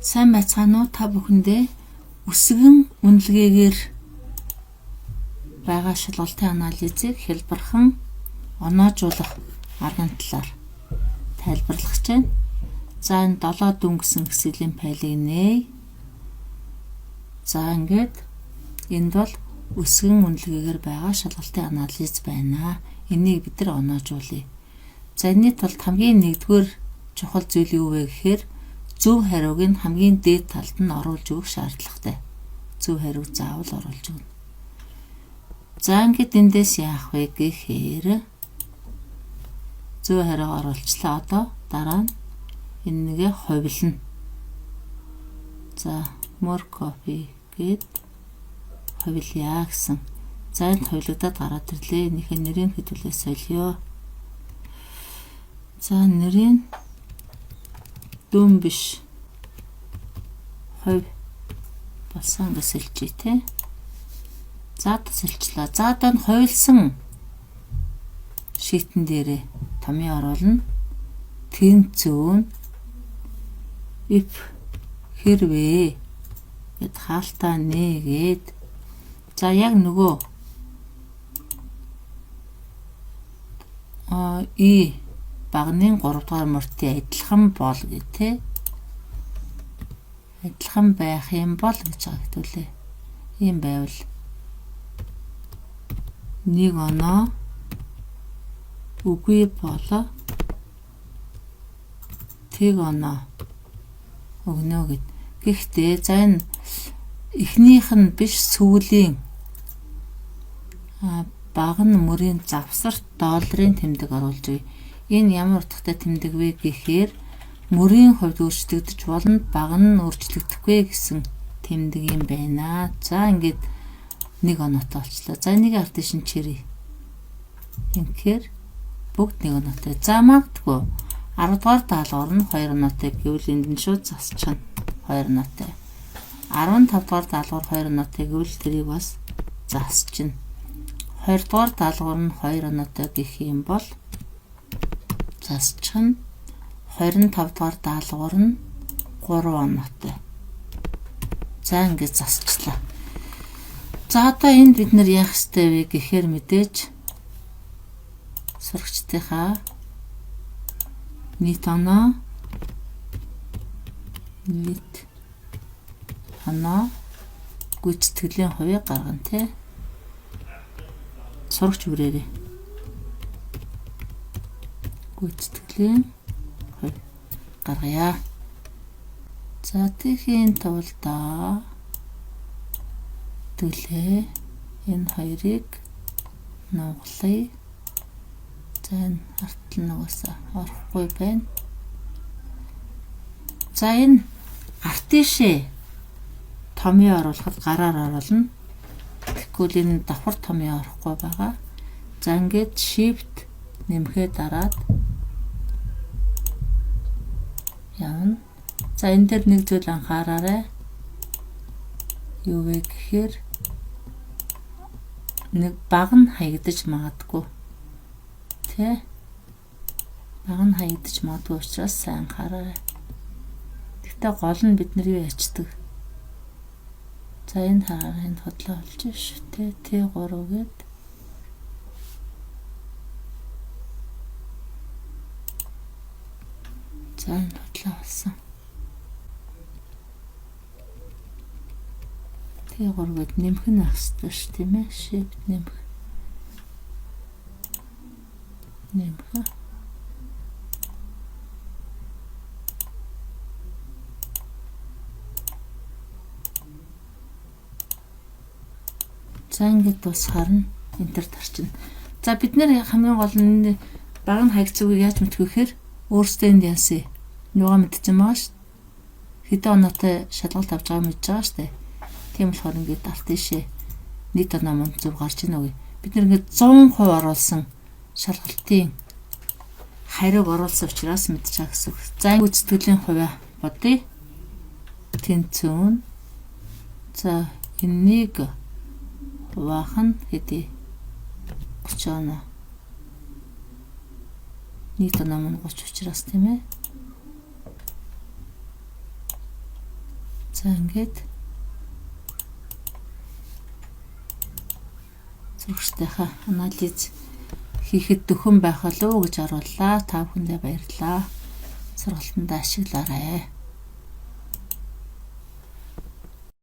Сайн байцгаана уу та бүхэндээ өсгөн үнэлгээгээр байгаа шалгалтын анализыг хэлбэрхэн оноожуулах аргын талаар тайлбарлах гэж байна. За энэ 7 дүн гэсэн хэсгийн файлыг нээ. За ингээд энд бол өсгөн үнэлгээгээр байгаа шалгалтын анализ байна. Энийг бид нар оноожуулъя. За энэний тулд хамгийн нэгдүгээр чухал зүйл юу вэ гэхээр зөв хариуг нь хамгийн дээд талд нь оруулж өгөх шаардлагатай. Зөв хариуг заавал оруулж өгнө. За ингээд эндээс яах вэ гэхээр зөв хариуг оруулчлаа. Одоо дараа нь энэ нэгэ хувилна. За more copy гэд хувилъя гэсэн. За энд хувилагдаад гараад ирлээ. Энийхээ нэрийг хэдүүлээ солиё. За нэрийн дүн биш хувь болсон гэж хэлчихье те. За тасалчлаа. За одоо нь хувилсан шийтэн дээрээ томьёо оруулна. Тэнцүүн if хэрвээ гэд хаалтаа нээгээд за яг нөгөө и багны 3 дугаар мөртийн адилхан бол гэх те. Адилхан байх юм бол гэж хэлтүүлээ. Ийм байвал 1 оноо үгүй болоо тэг оноо өгнө гэд. Гэхдээ за энэ эхнийх нь биш сүүлийн баг нь мөрийн завсарт долларын тэмдэг оруулж өгье. Энэ ямар утгатай тэмдэг вэ гэхээр мөрийн хувьд өөрчлөгдөж болно, баг нь өөрчлөгдөхгүй гэсэн тэмдэг юм байна. За ингээд 1 оноотой болчлаа. За энийг ардын шин чирээ. Инхээр бүгд 1 оноотой. За магадгүй 10 дугаар даалгавар нь 2 оноотой гэвэл энд нь шууд засчихна. 2 оноотой. 15 дугаар даалгавар 2 оноотой гэвэл тэрийг бас засчихна. 20 дугаар даалгавар нь 2 оноотой гэх юм бол засчихна. 25 дугаар даалгавар нь 3 оноотой. За ингээд засчлаа. За одоо энд бид нэр яах ёстой вэ гэхээр мэдээж сурагчдынхаа нийт оноо гүйцэтгэлийн хувийг гаргана те. Сурагч бүрээрээ гүйцэтгэлийн хувь гаргая. За тэхийн тулд төлөө энэ хоёрыг нуглая. За энэ артл нугасаа орохгүй байна. За энэ артишээ томьёо оруулахад гараар оруулна. Тэгвэл энэ давхар томьёо орохгүй байгаа. За ингээд shift нэмэхэд дараад явна. За энэ дээр нэг зүйл анхаараарай. Юу вэ гэхээр нэг баг нь хаягдаж магадгүй. Тэ? Баг нь хаягдаж магадгүй учраас сайн анхаараарай. Гэхдээ гол нь бид нар юу ячдаг. За энэ хараа энэ хотлоо олж шүү тэ. T3 гээд за энэ хотлоо олсон. T3 гээд нэмэх нь ахстай ш тийм ээ. Shift нэмэх. За ингээд бас харна. Энтер тарчна. За бид нэр хамгийн гол нь баг нь хаягцгийг яаж мэдэх вэ гэхээр өөрсдөө энд яасан. Юугаа мэдчихэж байгаа ш. Хэдэн оноотой шалгалт авч байгааг мэдж байгаа штэ. Тийм болохоор ингээд артишээ нийт оноо мөн зөв гарч ийн үгүй. Бид нэр ингээд 100% оруулсан шалгалтын хариуг оруулсан учраас мэдчихэе гэсэн үг. За гүйцэтгэлийн хувиа бодъё. Тэнцүүн. За энийг хуваах нь хэдий 30 оноо. Нийт оноо мөн 30 учраас тийм ээ. За ингээд зурагчдынхаа анализ хийхэд дөхөн байх болов уу гэж орууллаа. Та бүхэндээ баярлалаа. Сургалтанд ашиглаарай.